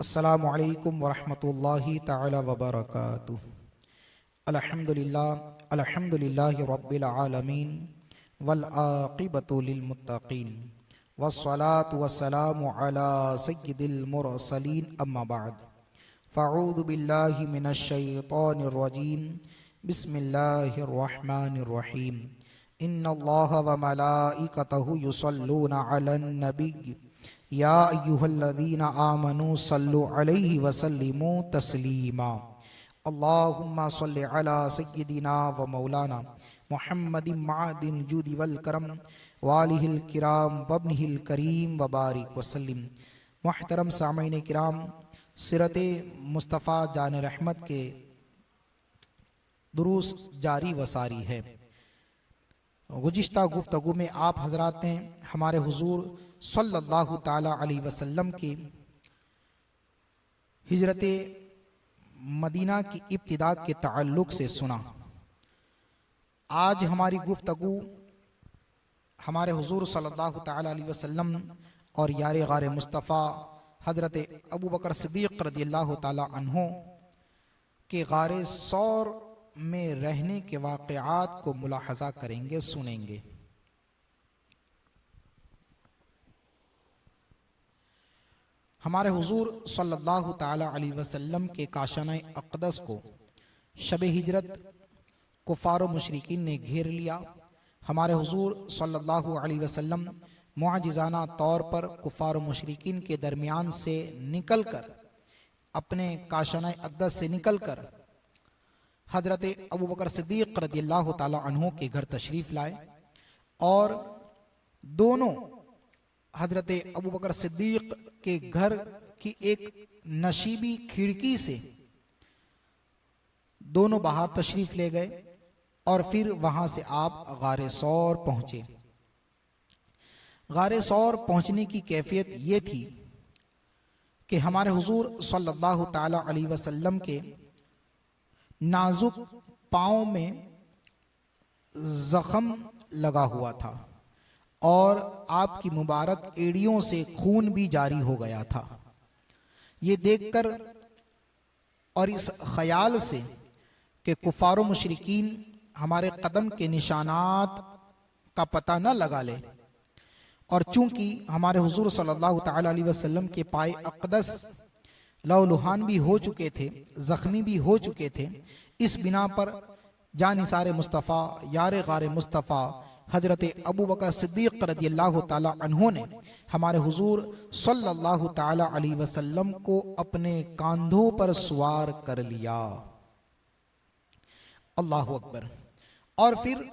अस्सलामु अलैकुम वरहमतुल्लाहि तआला वबरकातुह। अल्हम्दुलिल्लाहि रब्बिल आलमीन वल आक़िबतु लिल मुत्तक़ीन वस्सलातु वस्सलामु अला सय्यिदिल मुरसलीन अम्मा बअद। फ़अऊज़ु बिल्लाहि मिनश शैतानिर रजीम। बिस्मिल्लाहिर रहमानिर रहीम। इन्नल्लाहा व मलाइकतहु युसल्लूना अलन नबिय्य या अय्युहल्लज़ीना आमनू सल्लु अलैहि वसल्लिमू तस्लीमा। अल्लाहुम्मा सल्लि अला सय्यिदिना व मौलाना मुहम्मदिन मअदिन जुदी वल करम वालिहिल किराम वब्निहिल करीम व बारिक वसल्लिम। मुहतरम सामईन किराम, सिरते मुस्तफ़ा जान रहमत के दुरूस जारी व सारी है। गुज़िश्ता गुफ्तगू में आप हजरात ने हमारे हुजूर सल्लल्लाहु ताला अलैहि वसल्लम की हिजरत मदीना की इब्तिदा के ताल्लुक से सुना। आज हमारी गुफ्तगू हमारे हुजूर सल्लल्लाहु ताला अलैहि वसल्लम और यार गारे मुस्तफ़ा हजरत अबू बकर सिद्दीक़ रज़ियल्लाहु ताला अन्हो के गारे सौर में रहने के वाक़यात को मुलाहज़ा करेंगे, सुनेंगे। हमारे हुजूर सल्लल्लाहु ताला अलैहि वसल्लम के काशाना अक़दस को शब हिजरत कुफ़ार व मुशरिकीन ने घेर लिया। हमारे हुजूर सल्लल्लाहु अलैहि वसल्लम मुअजिज़ाना तौर पर कुफ़ार व मुशरिकीन के दरमियान से निकल कर, अपने काशाना अक़दस से निकल कर हजरत अबू बकर सिद्दीक़ रज़ियल्लाहु ताला अन्हु के घर तशरीफ़ लाए और दोनों हजरत अबू बकर सिद्दीक़ के घर की एक नशीबी खिड़की से दोनों बाहर तशरीफ ले गए और फिर वहां से आप गारे सौर पहुंचे। गारे सौर पहुंचने की कैफियत ये थी कि हमारे हुजूर सल्लल्लाहु ताला अलैहि वसल्लम के नाजुक पांव में जख्म लगा हुआ था और आपकी मुबारक एड़ियों से खून भी जारी हो गया था। ये देखकर और इस ख्याल से कि कुफार व मुशरिकीन हमारे कदम के निशानात का पता न लगा ले, और चूंकि हमारे हुजूर सल्लल्लाहु ताला अलैहि वसल्लम के पाए अक़दस लहूलुहान भी हो चुके थे, जख्मी भी हो चुके थे, इस बिना पर जानिसारे मुस्तफ़ा यार गारे मुस्तफ़ा हजरत अबू बकर सिद्दीक़ रज़ियल्लाहु ताला अन्हु ने हमारे हुजूर सल्लल्लाहु ताला अलैहि वसल्लम को अपने कांधों पर सवार कर लिया। अल्लाहु अकबर। और फिर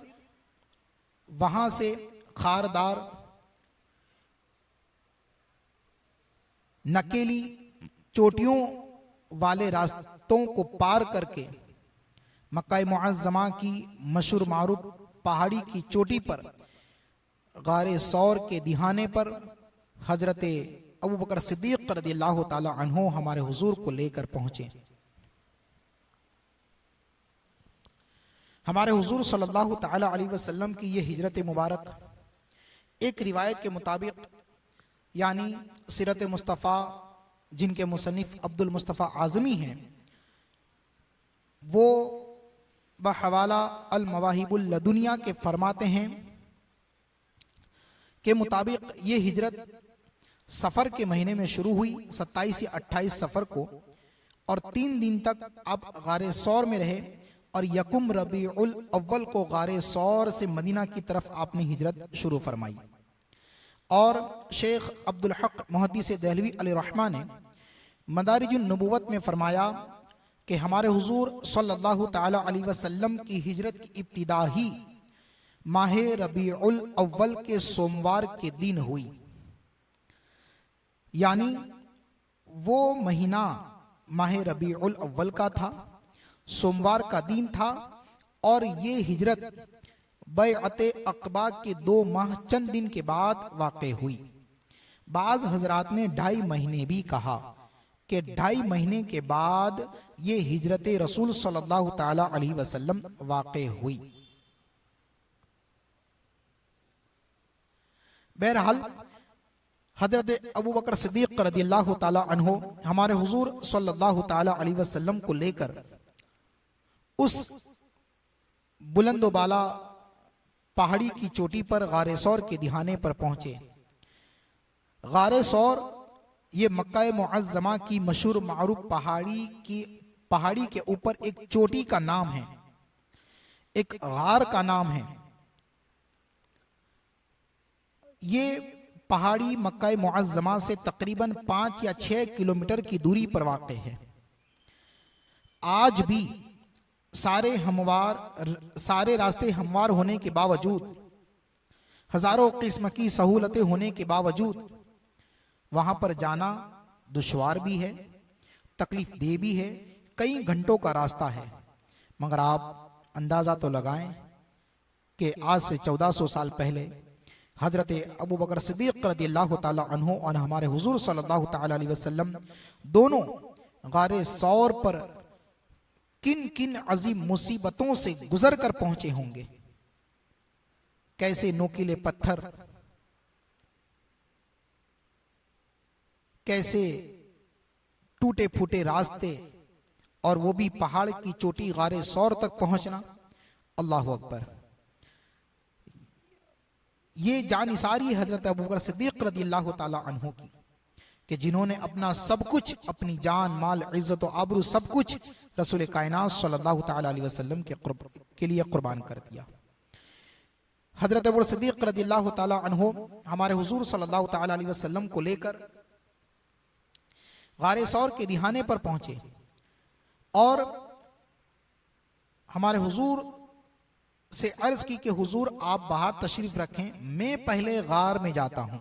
वहां से खारदार नकेली चोटियों वाले रास्तों को पार करके मक्का मुअज़्ज़मा की मशहूर मारूफ पहाड़ी की चोटी पर गारे सौर के दिहाने पर हजरत अबू बकर सिद्दीक़ रज़ियल्लाहु ताला अन्हु हमारे हुजूर को लेकर पहुंचे। हमारे हुजूर सल्लल्लाहु ताला अलैहि वसल्लम की यह हिजरत मुबारक एक रिवायत के मुताबिक, यानी सीरत मुस्तफ़ा जिनके मुसन्निफ अब्दुल मुस्तफ़ा आज़मी हैं, वो बहवाला अल मवाहिबुल लदुनिया के फरमाते हैं के मुताबिक ये हिजरत सफ़र के महीने में शुरू हुई 27 या 28 सफ़र को, और 3 दिन तक आप गारे सौर में रहे और यकुम रबीउल अव्वल को गारे सौर से मदीना की तरफ आपने हिजरत शुरू फरमाई। और शेख अब्दुल हक मुहद्दिस देहलवी अलैहिर्रहमा ने मदारिजुन नबुव्वत में फरमाया कि हमारे हुजूर सल्लल्लाहु ताला अलैहि वसल्लम की हिजरत की इब्तिदा ही माह रबीउल अव्वल के सोमवार के दिन हुई, यानी वो महीना माह रबीउल अव्वल का था, सोमवार का दिन था, और ये हिजरत बैअत अक़बा के 2 माह चंद दिन के बाद वाक़े हुई। बाज़ हजरात ने 2.5 महीने भी कहा कि 2.5 महीने के बाद ये हिजरत रसूल सल्लल्लाहु ताला अलैहि वसल्लम वाक़े हुई। बहरहाल हजरत अबू बकर सिद्दीक रदियल्लाहु ताला अन्हो हमारे हुजूर सल्लल्लाहु ताला अलैहि वसल्लम को लेकर उस बुलंदोबाला पहाड़ी की चोटी पर गारे सौर के दिहाने पर पहुंचे। गारे सौर ये मक्का मुअज्जमा की मशहूर मारूफ पहाड़ी के ऊपर एक चोटी का नाम है, एक गार का नाम है। ये पहाड़ी मक्का मुअज्जमा से तकरीबन 5 या 6 किलोमीटर की दूरी पर वाक़ है। आज भी सारे रास्ते हमवार होने के बावजूद, हजारों किस्म की सहूलतें होने के बावजूद वहां पर जाना दुश्वार भी है, तकलीफ दे भी है, कई घंटों का रास्ता है। मगर आप अंदाजा तो लगाएं कि आज से 1400 साल पहले हजरत अबू बकर सिद्दीक रदियल्लाहु ताला अन्हु और हमारे हुजूर सल्लल्लाहु ताला अलैहि वसल्लम दोनों गारे सौर पर किन किन अजीम मुसीबतों से गुजर कर पहुंचे होंगे। कैसे नोकीले पत्थर, कैसे टूटे फूटे रास्ते, और वो भी पहाड़ की चोटी गारे सौर तक पहुंचना। अल्लाह अकबर। ये जानिसारी हजरत अबू बकर सिद्दीक रदियल्लाहु ताला अन्हु की, कि जिन्होंने अपना सब कुछ, अपनी जान माल इज्जत और आबरू सब कुछ रसूल कायनात सल्लल्लाहु ताला अलैहि वसल्लम के लिए कुर्बान कर दिया। हजरत अबू बकर सिद्दीक रदियल्लाहु ताला अन्हु हमारे हुजूर सल्लल्लाहु ताला अलैहि वसल्लम को लेकर गारे सौर के दिहाने पर पहुंचे और हमारे हुजूर से अर्ज की कि हुजूर आप बाहर तशरीफ रखें, मैं पहले गार में जाता हूं।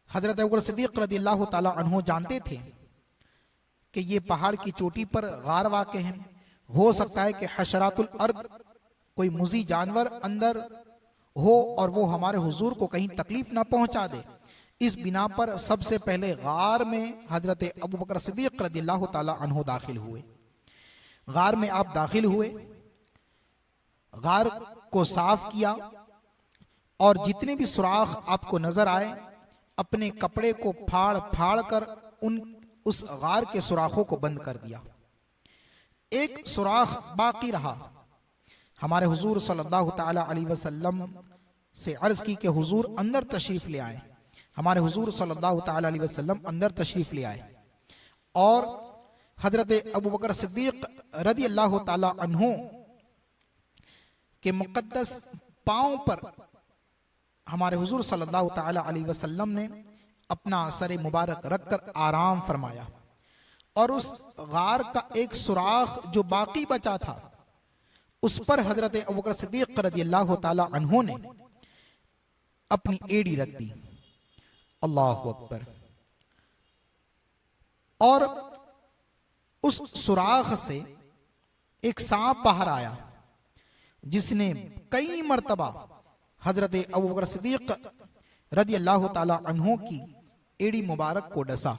हजरत अबू बकर सिद्दीक रदियल्लाहु ताला अन्हु जानते थे कि ये पहाड़ की चोटी पर गार वाक़े हैं। हो सकता है कि हशरातुल अर्द, कोई मुजी जानवर अंदर हो और वो हमारे हुजूर को कहीं तकलीफ ना पहुंचा दे। इस बिना पर सबसे पहले गार में हजरत अबू बकर सिद्दीक रदियल्लाहु ताला अन्हु दाखिल हुए। गार में आप दाखिल हुए, गार को साफ किया और जितने भी सुराख आपको नजर आए अपने कपड़े को फाड़ फाड़ कर उस गार के सुराखों को बंद कर दिया। एक सुराख बाकी रहा। हमारे हुजूर सल्लल्लाहु ताला अलैहि वसल्लम से अर्ज की कि हुजूर अंदर तशरीफ ले आए। हमारे हुजूर सल्लल्लाहु ताला अलैहि वसल्लम अंदर तशरीफ ले आए और हजरत अबू बकर सिद्दीक रदियल्लाहु ताला अन्हु के मुकद्दस पांव पर हमारे हुजूर सल्लल्लाहु ताला अलैहि वसल्लम ने अपना सर मुबारक रखकर आराम फरमाया और उस गार का एक सुराख जो बाकी बचा था उस पर हजरत अबू बकर सिद्दीक रदियल्लाहु ताला अन्हु ने अपनी एड़ी रख दी। अल्लाह अकबर। और उस सुराख से एक सांप बाहर आया जिसने कई मर्तबा हजरत अबू बकर सिद्दीक रदियल्लाहु ताला अन्हु की एड़ी मुबारक को डसा।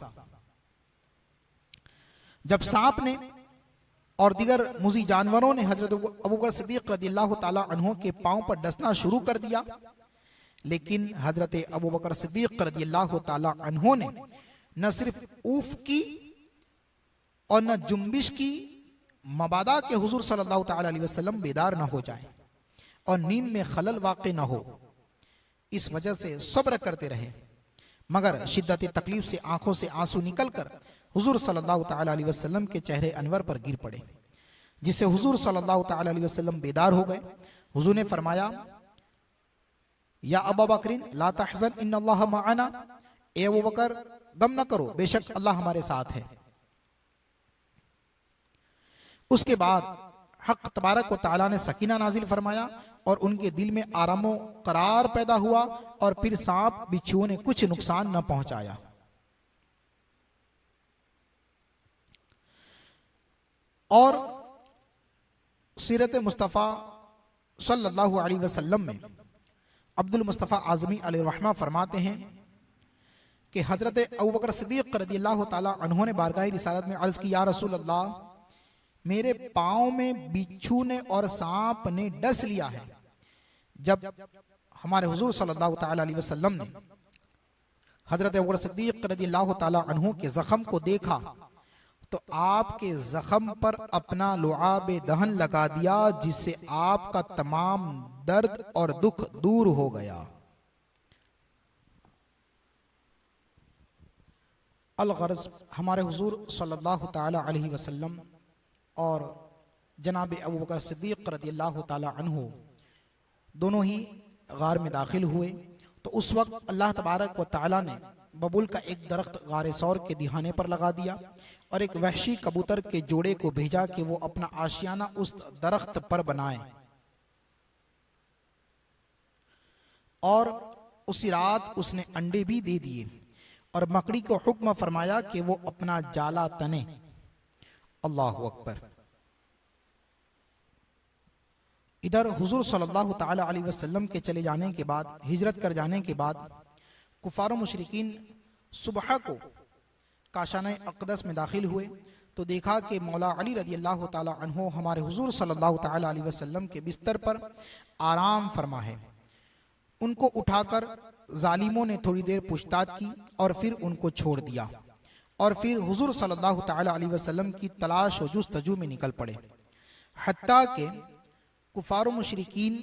जब सांप ने और दीगर मुजी जानवरों ने हजरत अबू बकर सिद्दीक रदियल्लाहु ताला अन्हु के पांव पर डसना शुरू कर दिया, लेकिन हजरत अबू बकर सिद्दीक रदियल्लाहु ताला अन्हु ने न सिर्फ ऊफ की और न जुम्बिश की, मबादा के हुजूर सल्लल्लाहु ताला अलैहि वसल्लम बेदार न हो जाए और नींद में खलल वाक़े न हो, इस वजह से सब्र करते रहे। मगर शिद्दत तकलीफ से आंखों से आंसू निकलकर हुजूर सल्लल्लाहु ताला अलैहि वसल्लम के चेहरे अनवर पर गिर पड़े, जिससे हुजूर सल्लल्लाहु ताला अलैहि वसल्लम बेदार हो गए। हुजूर ने फरमाया, या अबू बकरिन ला तहज़न इन्नल्लाह मअना, ए अबू बकर गम न करो, बेशक अल्लाह हमारे साथ है। उसके बाद हक तबारक व तआला ने सकीना नाजिल फरमाया और उनके दिल में आरामो करार पैदा हुआ और फिर सांप बिच्छुओं ने कुछ नुकसान न पहुंचाया। और सीरत मुस्तफ़ा सल्लल्लाहु अलैहि वसल्लम में अब्दुल मुस्तफ़ा आज़मी अलैहिर्रहमा फरमाते हैं कि हजरत अबू बकर सिद्दीक रदियल्लाहु ताला अन्हु ने बारगाह रिसालत में अर्ज की, या रसूल अल्लाह, मेरे पांव में बिच्छू ने और सांप ने डस लिया है। जब हमारे हुजूर सल्लल्लाहु ताला अलैहि वसल्लम ने हजरत अबू बकर सिद्दीक रज़ियल्लाहु ताला अन्हु के जख्म को देखा तो आपके जख्म पर अपना लुआब दहन लगा दिया, जिससे आपका तमाम दर्द और दुख दूर हो गया। अल-गर्ज़, हमारे हुजूर सल्लल्लाहु ताला अलैहि वसल्लम और जनाब अबू बकर सिद्दीक रज़ियल्लाहु ताला अन्हु दोनों ही गार में दाखिल हुए तो उस वक्त अल्लाह तबारक व तआला ने बबुल का एक दरख्त गारे सौर के दिहाने पर लगा दिया और एक वहशी कबूतर के जोड़े को भेजा कि वो अपना आशियाना उस दरख्त पर बनाए। और उसी रात उसने अंडे भी दे दिए और मकड़ी को हुक्म फरमाया कि वो अपना जाला तने। अल्लाहु अकबर। इधर हुजूर सल्लल्लाहु ताला अलैहि वसल्लम के चले जाने के बाद, हिजरत कर जाने के बाद कुफार मुशरिकीन सुबह को काशाने अक़दस में दाखिल हुए तो देखा कि मौला अली रज़ियल्लाहु ताला अन्हु हमारे हुजूर सल्लल्लाहु ताला अलैहि वसल्लम के बिस्तर पर आराम फरमा है। उनको उठाकर जालिमों ने थोड़ी देर पूछताछ की और फिर उनको छोड़ दिया और फिर हुजूर सल्लल्लाहु ताला अलैहि वसल्लम की तलाश व जुस्तजू में निकल पड़े। हत्ता के कुफार मुशरिकीन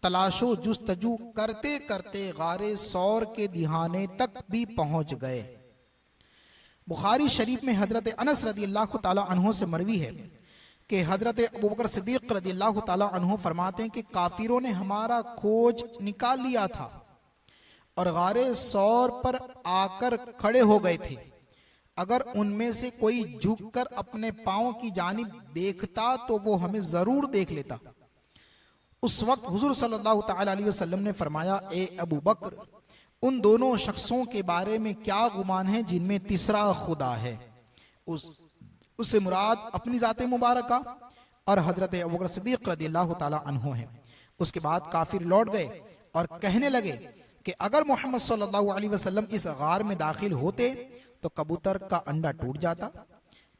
तलाशो जुस्तजू करते करते गारे सौर के दिहाने तक भी पहुंच गए। बुखारी शरीफ में हजरत अनस रज़ियल्लाहु ताला अन्हु से मरवी है कि हजरत अबू बकर सिद्दीक रज़ियल्लाहु ताला अन्हु फरमाते हैं कि काफिरों ने हमारा खोज निकाल लिया था और गारे सौर पर आकर खड़े हो गए थे। अगर उनमें से कोई झुककर अपने पांव की जानिब देखता तो वो हमें जरूर देख लेता। उस वक्त हुजूर सल्लल्लाहु ताला अलैहि वसल्लम ने फरमाया, ए अबू बकर, उन दोनों शख्सों के बारे में क्या गुमान है जिनमें तीसरा खुदा है। उससे मुराद अपनी ज़ाते मुबारका और हजरत अबू बकर सिद्दीक रज़ियल्लाहु ताला अन्हु है। उसके बाद काफिर लौट गए और कहने लगे कि अगर मोहम्मद सल्लल्लाहु अलैहि वसल्लम इस गार में दाखिल होते तो कबूतर का अंडा टूट जाता,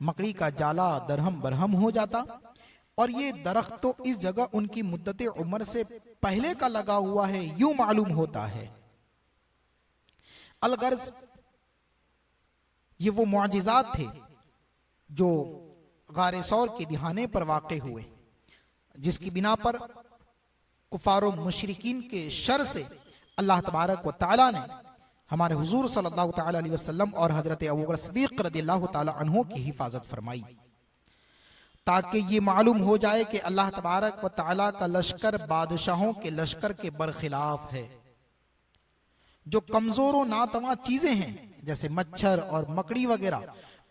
मकड़ी का जाला दरहम बरहम हो जाता और ये दरख्त तो इस जगह उनकी मुद्दत उम्र से पहले का लगा हुआ है, यूं मालूम होता है। अल-गर्ज़, ये वो मुआजिज़ात थे जो गारे सौर के दिहाने पर वाक़े हुए, जिसकी बिना पर कुफारो मुशरिकीन के शर से अल्लाह तबारक व तआला ने हमारे हुजूर सल्लल्लाहु ताला अलैहि वसल्लम और हजरत अबू बकर सिद्दीक रज़ियल्लाहु ताला अन्हु की हिफाजत फरमाई, ताकि ये मालूम हो जाए कि अल्लाह तबारक व तआला का लश्कर बादशाहों के लश्कर के बरखिलाफ है। जो कमजोर व नातवा चीजें हैं जैसे मच्छर और मकड़ी वगैरह,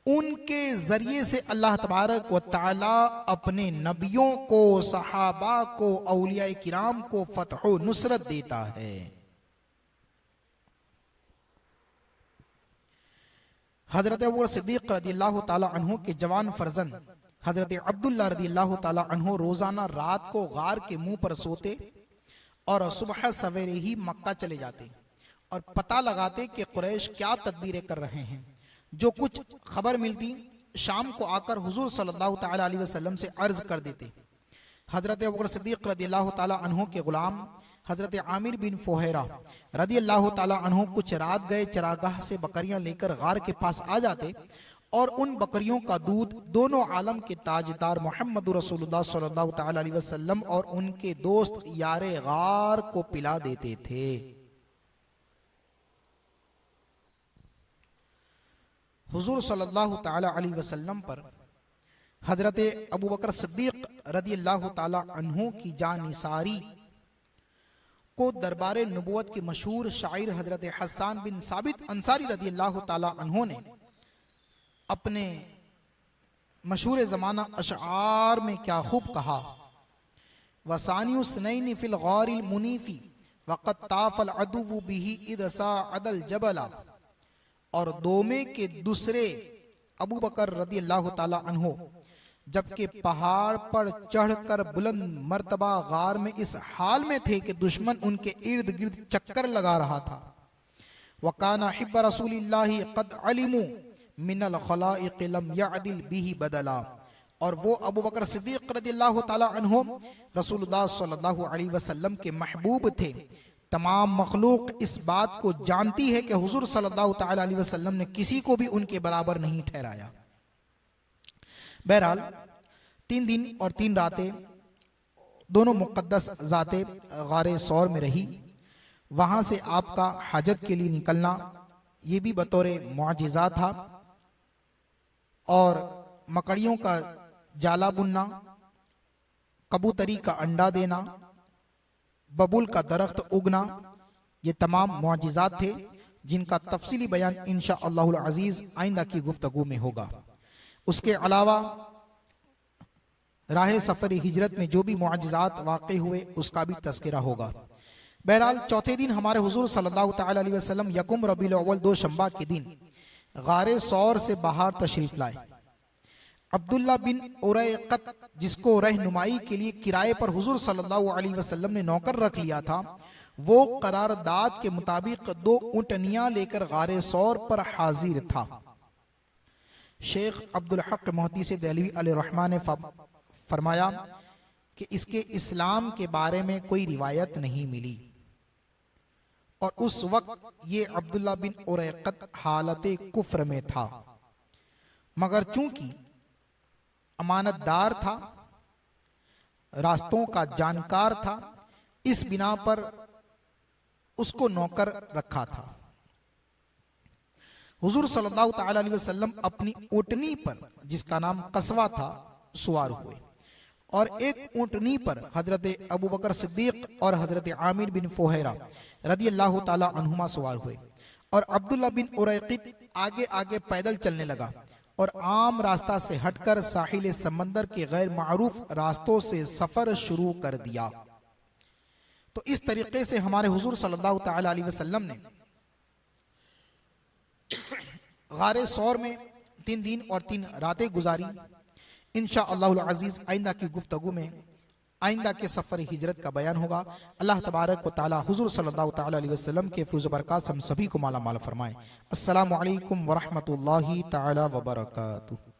उनके जरिए से अल्लाह तबारक व तआला अपने नबियों को, सहाबा को, औलिया किराम को फतह व नुसरत देता है। हजरत अबू बकर सिद्दीक रज़ियल्लाहु ताला अन्हु के जवान फर्जंद हजरत अब्दुल्ला रज़ियल्लाहु ताला अन्हु रोजाना रात को गार के मुंह पर सोते और सुबह सवेरे ही मक्का चले जाते और पता लगाते कि कुरैश क्या तदबीरें कर रहे हैं। जो कुछ खबर मिलती शाम को आकर हुजूर सल्लल्लाहु ताला अलैहि वसल्लम से अर्ज कर देते। हजरत अबू बकर सिद्दीक रज़ियल्लाहु ताला अन्हु के गुलाम हजरत आमिर बिन फुहैरा रज़ियल्लाहु ताला अन्हु कुछ रात गए चरागाह से बकरियां लेकर गार के पास आ जाते और उन बकरियों का दूध दोनों आलम के ताजदार मोहम्मद रसूलुल्लाह सल्लल्लाहु ताला अलैहि वसल्लम और उनके दोस्त यारे गार को पिला देते थे। हुजूर सल्लल्लाहु ताला अलैहि वसल्लम पर हजरत अबू बकर सिद्दीक रज़ियल्लाहु ताला अन्हु की जानिसारी को दरबारे नबुवत के मशहूर शायर हजरत हसन बिन साबित अंसारी रज़ियल्लाहु ताला अन्हु ने अपने मशहूर ज़माना अशआर में क्या खूब कहा, वसानियुस्नैनि फिल गारिल मुनीफी वक़द ताफल अदुव्वु बिही इद साअदल जबला। और दोमे के दूसरे अबू बकर रज़ियल्लाहु ताला अन्हु जबकि पहाड़ पर चढ़कर बुलंद मर्तबा गार में इस हाल में थे कि दुश्मन उनके इर्द गिर्द चक्कर लगा रहा था। वकाना हिब्ब रसूलिल्लाहि क़द अलिमू मिनल खलाइक़ लम यअदिल बिही बदला। और वो अबू बकर सिद्दीक रज़ियल्लाहु ताला अन्हु रसूलुल्लाह सल्लल्लाहु अलैहि वसल्लम के महबूब थे, तमाम मखलूक इस बात को जानती है कि हुजूर सल्लल्लाहु ताला अलैहि वसल्लम ने किसी को भी उनके बराबर नहीं ठहराया। बहरहाल 3 दिन और 3 रातें दोनों मुक़द्दस ज़ाते गारे सौर में रही। वहां से आपका हाजत के लिए निकलना ये भी बतौर मुआजिज़ा था, और मकड़ियों का जाला बुनना, कबूतरी का अंडा देना, बबूल का दरख्त उगना, ये तमाम मुआजिज़ात थे जिनका तफसीली बयान इंशाअल्लाहुल अज़ीज़ आइंदा की गुफ्तगू में होगा। उसके अलावा राह सफ़र हिजरत में जो भी मुआजिज़ात वाक़ई हुए उसका भी तज़किरा होगा। बहरहाल चौथे दिन हमारे हुजूर सल्लल्लाहु ताला अलैहि वसल्लम यकुम रबीउल अव्वल 2 शंबा के दिन गारे सौर से बाहर तशरीफ लाए। अब्दुल्ला बिन उरैक़त, जिसको रहनुमाई के लिए किराए पर हुजूर सल्लल्लाहु अलैहि वसल्लम ने नौकर रख लिया था, वो करारदाद के मुताबिक 2 ऊँटनियां लेकर गारे सौर पर हाजिर था। शेख अब्दुल हक मोहद्दिस देहलवी अलैहिर्रहमा ने फरमाया कि इसके इस्लाम के बारे में कोई रिवायत नहीं मिली, और उस वक्त ये अब्दुल्ला बिन उरैक़त हालत कुफ्र में था, मगर चूंकि अमानतदार था, रास्तों का जानकार था, इस बिना पर उसको नौकर रखा था। हुजूर सल्लल्लाहु ताला अलैहि वसल्लम अपनी ऊँटनी पर, जिसका नाम कस्वा था, सवार हुए, और एक ऊँटनी पर हजरत अबू बकर सिद्दीक और हजरत आमिर बिन फुहैरा रदियल्लाहु ताला अन्हुमा सवार हुए, और अब्दुल्ला बिन उरैक़त आगे आगे पैदल चलने लगा और आम रास्ता से हटकर साहिल समंदर के गैर मारूफ रास्तों से सफर शुरू कर दिया। तो इस तरीके से हमारे हुजूर सल्लल्लाहु ताला अलैहि वसल्लम ने गारे सौर में 3 दिन और 3 रातें गुजारी। इंशाअल्लाहुल अज़ीज़ आइंदा की गुफ्तगू में आइंदा के सफ़र हिजरत का बयान होगा। अल्लाह तबारक व तआला हुजूर सल्लल्लाहु ताला अलैहि वसल्लम के फैज़ बरक़ात हम सभी को माला माल फरमाए। अस्सलामु अलैकुम व रहमतुल्लाहि तआला व बरकातुहू।